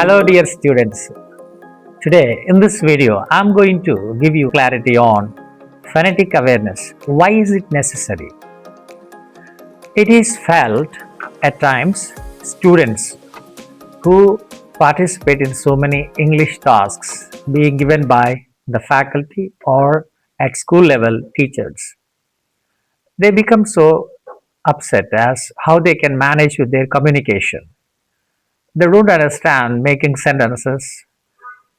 Hello dear students. Today in this video I'm going to give you clarity on phonetic awareness. Why is it necessary? It is felt at times students who participate in so many English tasks being given by the faculty or at school level teachers. They become so upset as how they can manage with their communication. They don't understand making sentences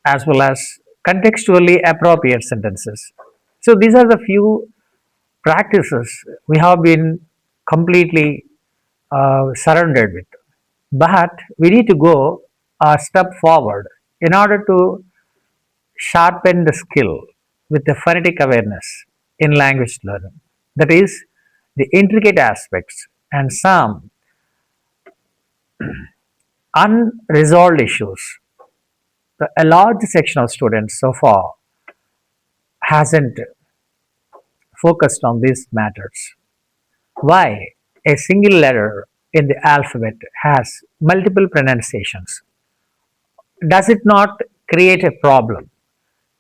as well as contextually appropriate sentences. So these are the few practices we have been completely surrounded with. But we need to go a step forward in order to sharpen the skill with the phonetic awareness in language learning. That is, the intricate aspects and some unresolved issues. A large section of students so far hasn't focused on these matters. Why a single letter in the alphabet has multiple pronunciations? Does it not create a problem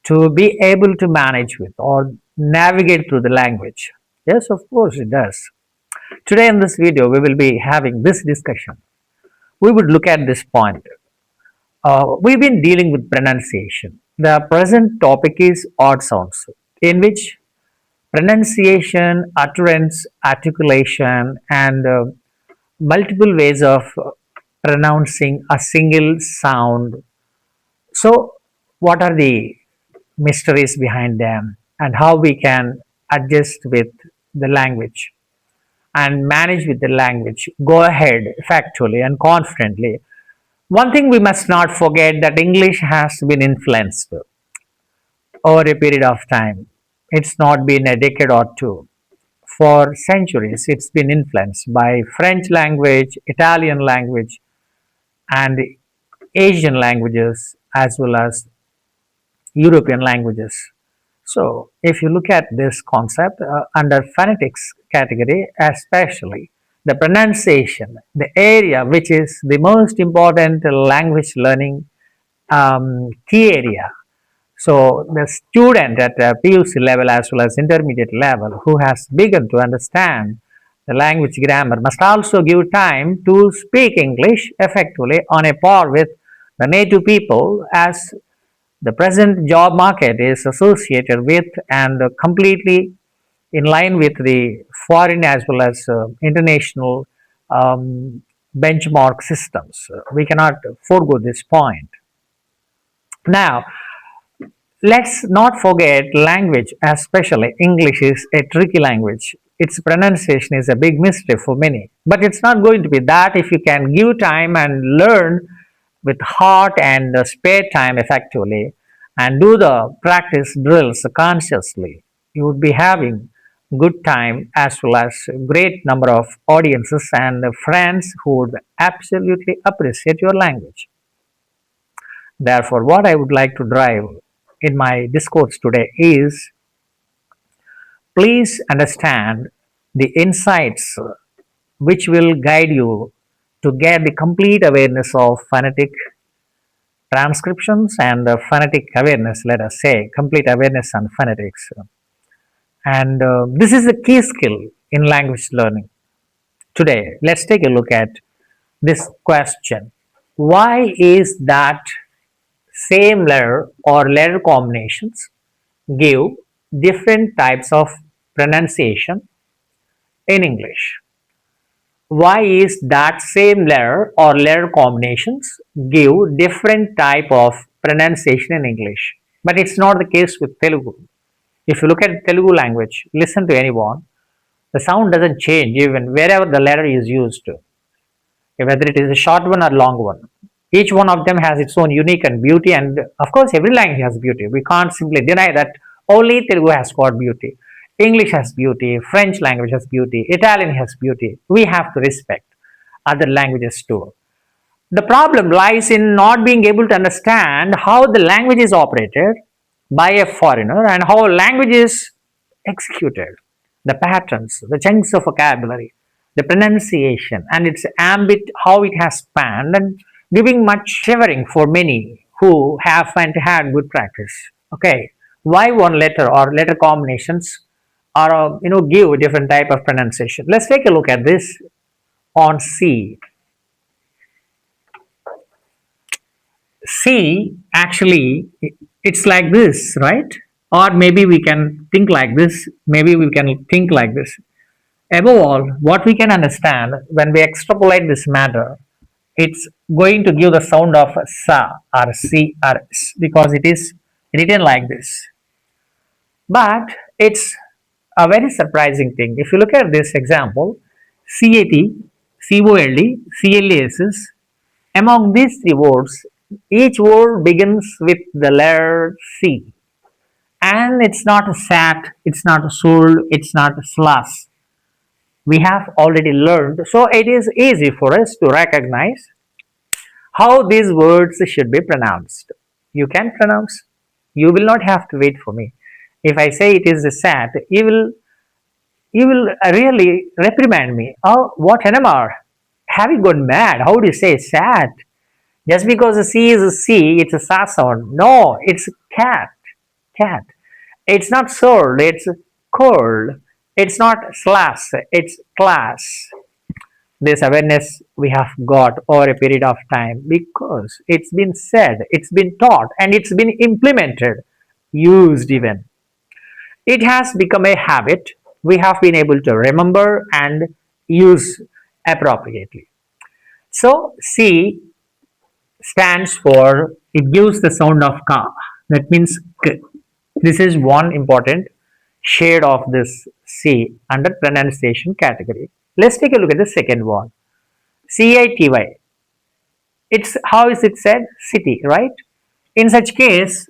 to be able to manage with or navigate through the language? Yes, of course it does. Today in this video, we will be having this discussion. We would look at this point. We've been dealing with pronunciation. The present topic is odd sounds, in which pronunciation, utterance, articulation, and multiple ways of pronouncing a single sound. So, what are the mysteries behind them, and how we can adjust with the language and manage with the language? Go ahead factually and confidently. One thing we must not forget that English has been influenced over a period of time. It's not been a decade or two. For centuries, it's been influenced by French language, Italian language, and Asian languages as well as European languages. So, if you look at this concept under phonetics category, especially the pronunciation, the area which is the most important language learning key area. So, the student at PUC level as well as intermediate level who has begun to understand the language grammar must also give time to speak English effectively on a par with the native people, as the present job market is associated with and completely in line with the foreign as well as international benchmark systems. We cannot forego this point. Now, let's not forget language, especially English is a tricky language. Its pronunciation is a big mystery for many, but it's not going to be that if you can give time and learn with heart and spare time effectively and do the practice drills consciously. You would be having good time as well as great number of audiences and friends who would absolutely appreciate your language. Therefore, what I would like to drive in my discourse today is please understand the insights which will guide you to get the complete awareness of phonetic transcriptions and phonetic awareness, let us say, complete awareness on phonetics. And this is a key skill in language learning. Today, let's take a look at this question. Why is that same letter or letter combinations give different types of pronunciation in English? Why is that same letter or letter combinations give different type of pronunciation in English? But it's not the case with Telugu. If you look at Telugu language, listen to anyone, the sound doesn't change even wherever the letter is used, whether it is a short one or long one. Each one of them has its own unique and beauty, and of course, every language has beauty. We can't simply deny that only Telugu has got beauty. English has beauty, French language has beauty, Italian has beauty. We have to respect other languages too. The problem lies in not being able to understand how the language is operated by a foreigner and how language is executed, the patterns, the chunks of vocabulary, the pronunciation, and its ambit, how it has spanned, and giving much shivering for many who haven't had good practice. Okay, why one letter or letter combinations are give different type of pronunciation? Let's take a look at this on C. C actually it's like this, right? Or maybe we can think like this. Maybe we can think like this. Above all, what we can understand when we extrapolate this matter, it's going to give the sound of sa or c or s because it is written like this. But it's a very surprising thing. If you look at this example, CAT, COLD, CLASs, among these three words, each word begins with the letter C. And it's not a sat, it's not a sold, it's not a slash. We have already learned, so it is easy for us to recognize how these words should be pronounced. You can pronounce. You will not have to wait for me. If I say it is a sat, you will really reprimand me. Oh, what NMR? Have you gone mad? How do you say sat? Just because a C is a C, it's a sa sound. No, it's cat. Cat. It's not sold, it's cold. It's not slash, it's class. This awareness we have got over a period of time because it's been said, it's been taught, and it's been implemented, used even. It has become a habit we have been able to remember and use appropriately. So, C stands for, it gives the sound of ka. That means k. This is one important shade of this C under pronunciation category. Let's take a look at the second one. CITY. It's how is it said? City, right? In such case,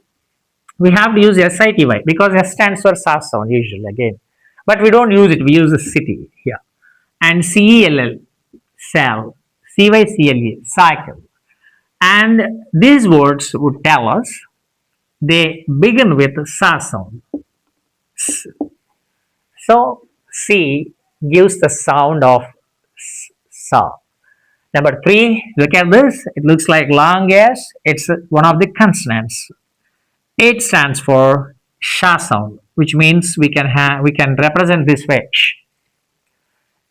we have to use SITY because S stands for SAS sound usually again. But we don't use it, we use the city here. And CELL, cell, CYCLE, cycle. And these words would tell us they begin with SA sound. So C gives the sound of sa. Number three, look at this. It looks like long S. It's one of the consonants. It stands for sha sound, which means we can represent this way.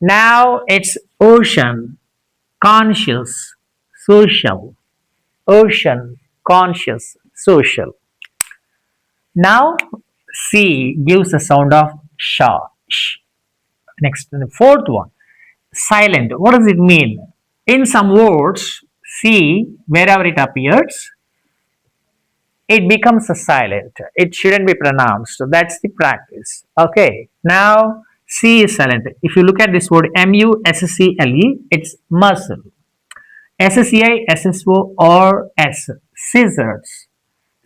Now it's ocean, conscious, social. Ocean, conscious, social. Now C gives the sound of sha. Sh. Next, the fourth one, silent. What does it mean? In some words, C, wherever it appears, it becomes a silent. It shouldn't be pronounced. So that's the practice. Okay. Now C is silent. If you look at this word MUSCLE, it's muscle. SSCI, SSO, or S. Scissors.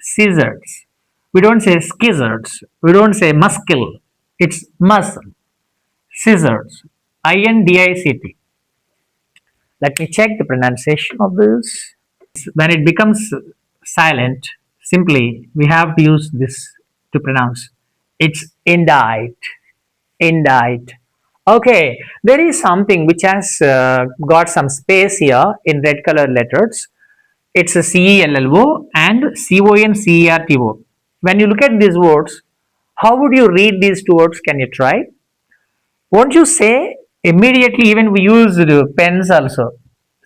Scissors. We don't say skizzards. We don't say muscle. It's muscle. Scissors. INDICT. Let me check the pronunciation of this. When it becomes silent, simply we have to use this to pronounce. It's indite. Indite. Okay, there is something which has got some space here in red color letters. It's a CELLO and CONCERTO. When you look at these words, how would you read these two words? Can you try? Won't you say immediately? Even we use pens also.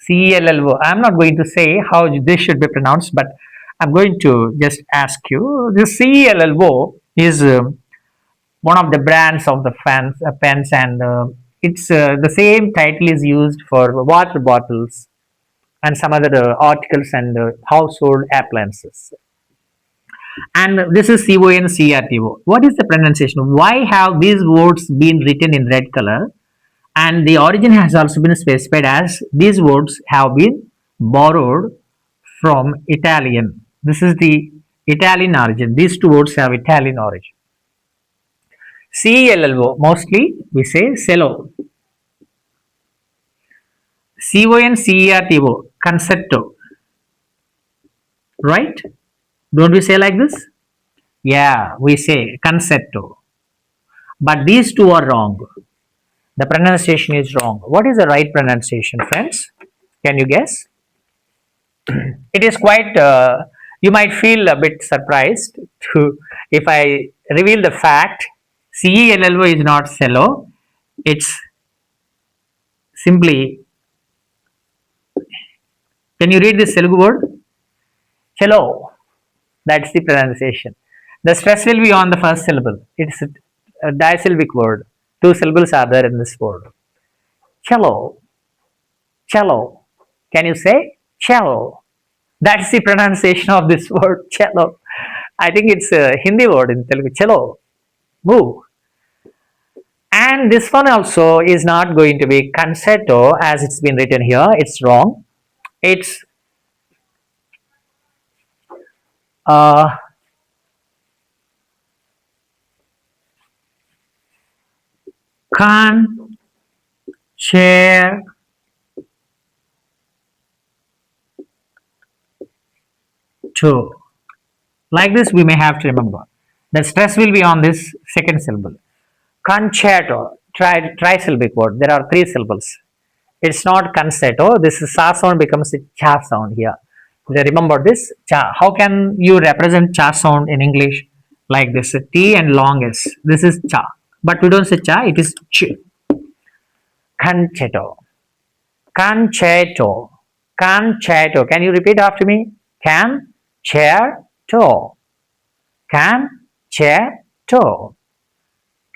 CELLO. I'm not going to say how this should be pronounced, but I'm going to just ask you. The CELLO is one of the brands of the pens, and it's the same title is used for water bottles and some other articles and household appliances. And this is CONCRTO. What is the pronunciation? Why have these words been written in red color? And the origin has also been specified as these words have been borrowed from Italian. This is the Italian origin. These two words have Italian origin. CELLO, mostly we say cello. CONCERTO, concerto. Right? Don't we say like this? Yeah, we say concerto. But these two are wrong. The pronunciation is wrong. What is the right pronunciation, friends? Can you guess? It is quite, you might feel a bit surprised to if I reveal the fact CELLO is not cello, it's simply, can you read this Telugu word? Cello. That's the pronunciation. The stress will be on the first syllable. It's a disyllabic word. Two syllables are there in this word. Cello, cello. Can you say cello? That's the pronunciation of this word, cello. I think it's a Hindi word in Telugu, cello. Move. And this one also is not going to be concerto as it's been written here. It's wrong. It's uh, concerto. Like this, we may have to remember. The stress will be on this second syllable. Concerto, trisyllabic word. There are three syllables. It's not concerto. This sa sound becomes a cha sound here. Remember this cha. How can you represent cha sound in English? Like this, T and long S. This is cha. But we don't say cha, it is ch. Concerto. Concerto. Concerto. Can you repeat after me? Can, chair, to. Can, chair, to.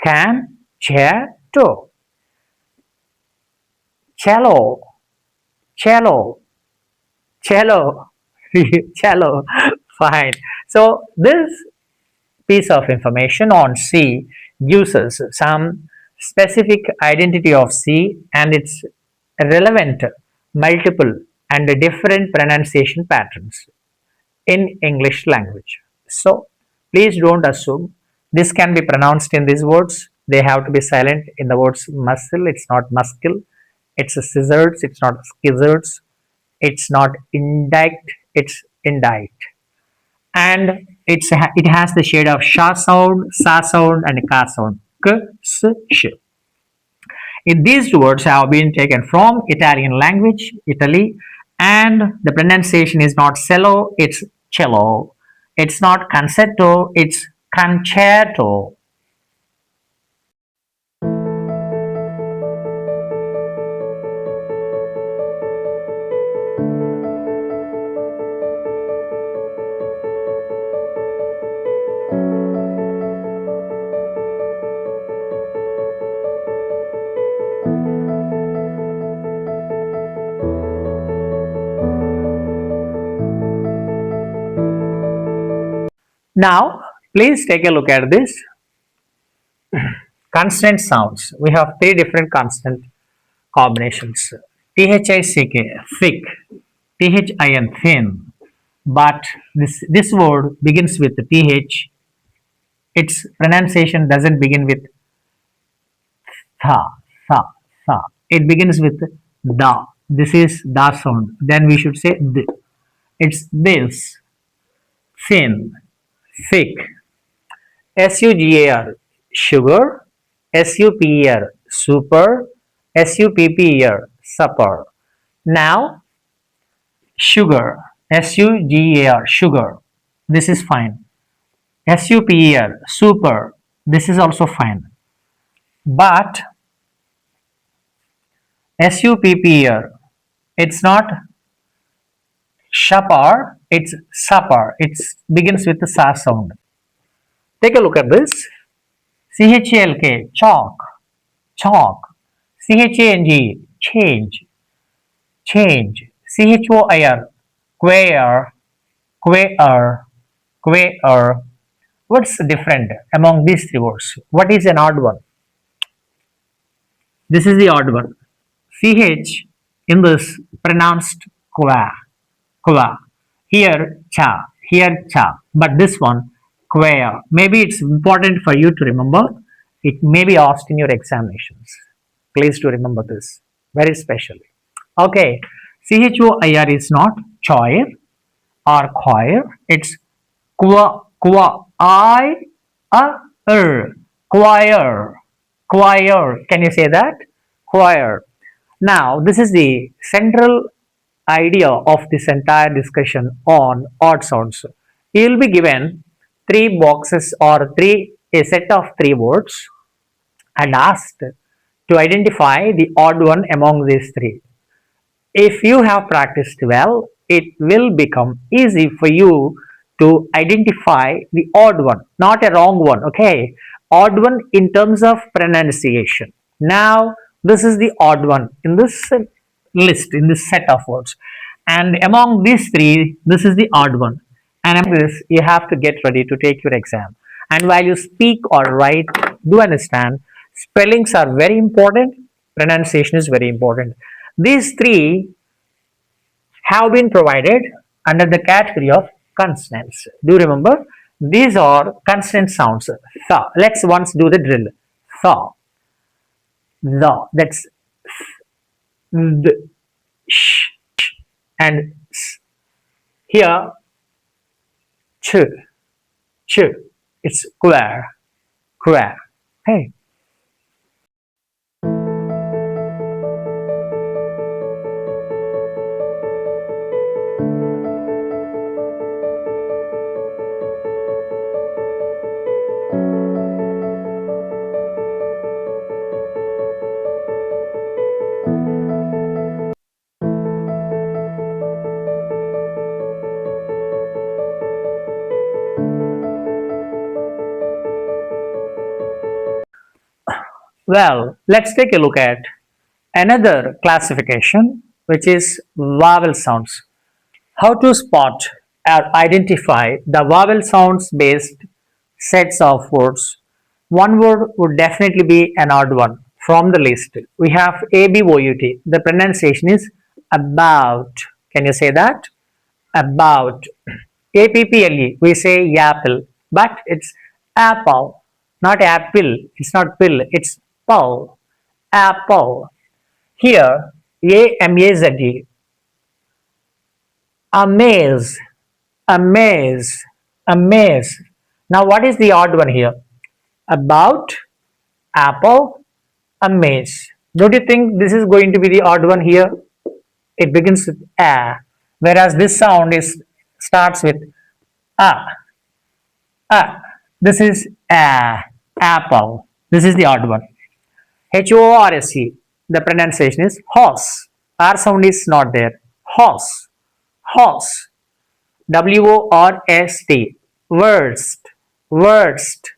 Can, chair, to. Cello, cello, cello, cello. Fine. So this piece of information on C gives us some specific identity of C and its relevant multiple and different pronunciation patterns in English language. So please don't assume this can be pronounced in these words. They have to be silent in the words muscle. It's not muscle. It's a scissors. It's not skizzards. It's not indict. It's indict. And it has the shade of sha sound, sa sound, and ka sound. K, s, sh. In these words have been taken from Italian language, Italy, and the pronunciation is not cello, it's cello. It's not concerto, it's concerto. Now, please take a look at this. Consonant sounds. We have three different consonant combinations. THICK, thick. THIN, thin. But this word begins with TH. Its pronunciation doesn't begin with tha, tha, tha. It begins with da. This is da sound. Then we should say th. It's this, thin, thick. SUGAR, sugar. SUPER, super. SUPPER, supper. Now, sugar. SUGAR, sugar. This is fine. SUPER, super. This is also fine. But SUPPER, it's not shupper, it's supper. It begins with the sa sound. Take a look at this. CHALK, chalk, chalk. CHANG, change, change. CHOIR, queer, queer, queer. What's different among these three words? What is an odd one? This is the odd one. CH in this pronounced qua, qua. Here cha, here cha. But this one queer. Maybe it's important for you to remember. It may be asked in your examinations. Please do remember this very specially. Okay, CHOIR is not choir or choir. It's qua, qua, I, choir, choir. Can you say that? Choir. Now, this is the central idea of this entire discussion on odd sounds. You will be given three boxes or a set of three words and asked to identify the odd one among these three. If you have practiced well, it will become easy for you to identify the odd one, not a wrong one, okay? Odd one in terms of pronunciation. Now, this is the odd one in this list, in this set of words. And among these three, this is the odd one. And among this, you have to get ready to take your exam. And while you speak or write, do understand, spellings are very important, pronunciation is very important. These three have been provided under the category of consonants. Do you remember? These are consonant sounds. Tha. Let's once do the drill. Tha, the. That's the, sh, and s. Here, ch, ch. It's queer, queer. Hey. Well, let's take a look at another classification, which is vowel sounds. How to spot or identify the vowel sounds based sets of words. One word would definitely be an odd one from the list. We have ABOUT. The pronunciation is about. Can you say that? About. APPLE. We say yapple, but it's apple, not apple. It's not pill. It's pull. Apple. Here, AMAZE. Amaze, amaze, amaze. Now, what is the odd one here? About, apple, amaze. Don't you think this is going to be the odd one here? It begins with a, whereas this sound is starts with a, a. This is a, apple. This is the odd one. HORSE. The pronunciation is horse. R sound is not there. Horse, horse. WORST. Worst, worst.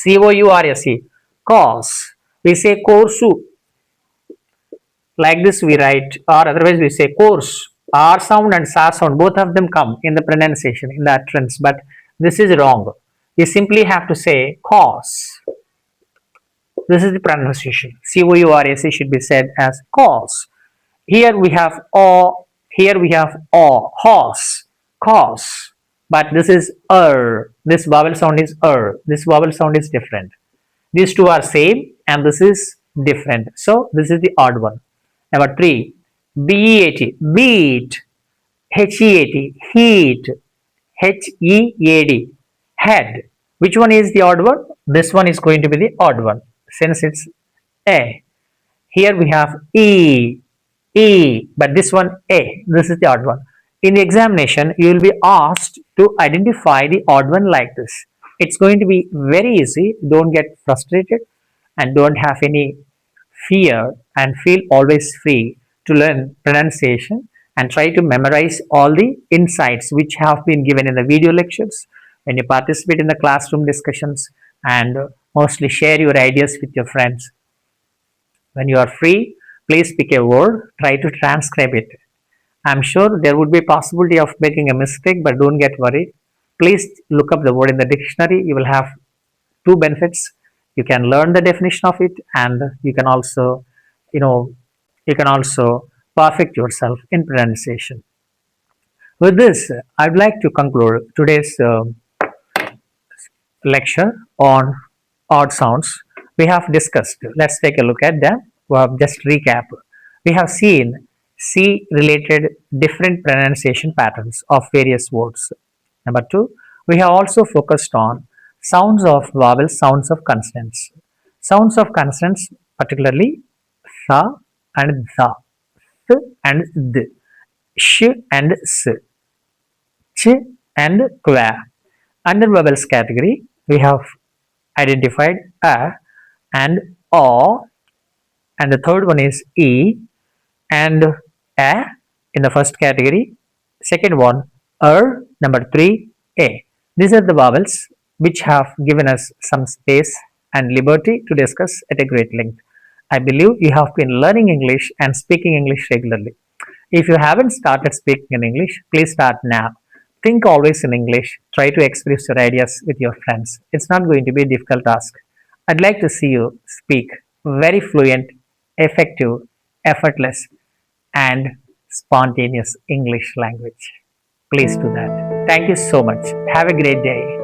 COURSE. Cause. We say coursu. Like this we write, or otherwise we say course. R sound and SAR sound, both of them come in the pronunciation, in the utterance, but this is wrong. You simply have to say cause. This is the pronunciation. COURSE should be said as cause. Here we have o, here we have o, horse, cause. But this is This vowel sound is This vowel sound is different. These two are same and this is different. So this is the odd one. Number 3, BEAT, beat, HEAT, heat, HEAD, head. Which one is the odd one? This one is going to be the odd one since it's A. Here we have E, but this one A. This is the odd one. In the examination, you will be asked to identify the odd one like this. It's going to be very easy. Don't get frustrated and don't have any fear and feel always free to learn pronunciation and try to memorize all the insights which have been given in the video lectures when you participate in the classroom discussions and mostly share your ideas with your friends. When you are free, please pick a word, try to transcribe it. I'm sure there would be a possibility of making a mistake, but don't get worried. Please look up the word in the dictionary. You will have two benefits. You can learn the definition of it, and you can also, you know, you can also perfect yourself in pronunciation. With this, I'd like to conclude today's lecture on odd sounds. We have discussed. Let's take a look at them. Just recap. We have seen C related different pronunciation patterns of various words. Number 2, we have also focused on sounds of vowels, sounds of consonants. Sounds of consonants, particularly tha and tha, th and th. sh and s, ch and qua. Under vowels category, we have identified a and o, and the third one is e and a in the first category. Second one, number three, a. These are the vowels which have given us some space and liberty to discuss at a great length. I believe you have been learning English and speaking English regularly. If you haven't started speaking in English, please start now. Think always in English. Try to express your ideas with your friends. It's not going to be a difficult task. I'd like to see you speak very fluent, effective, effortless, and spontaneous English language. Please do that. Thank you so much. Have a great day.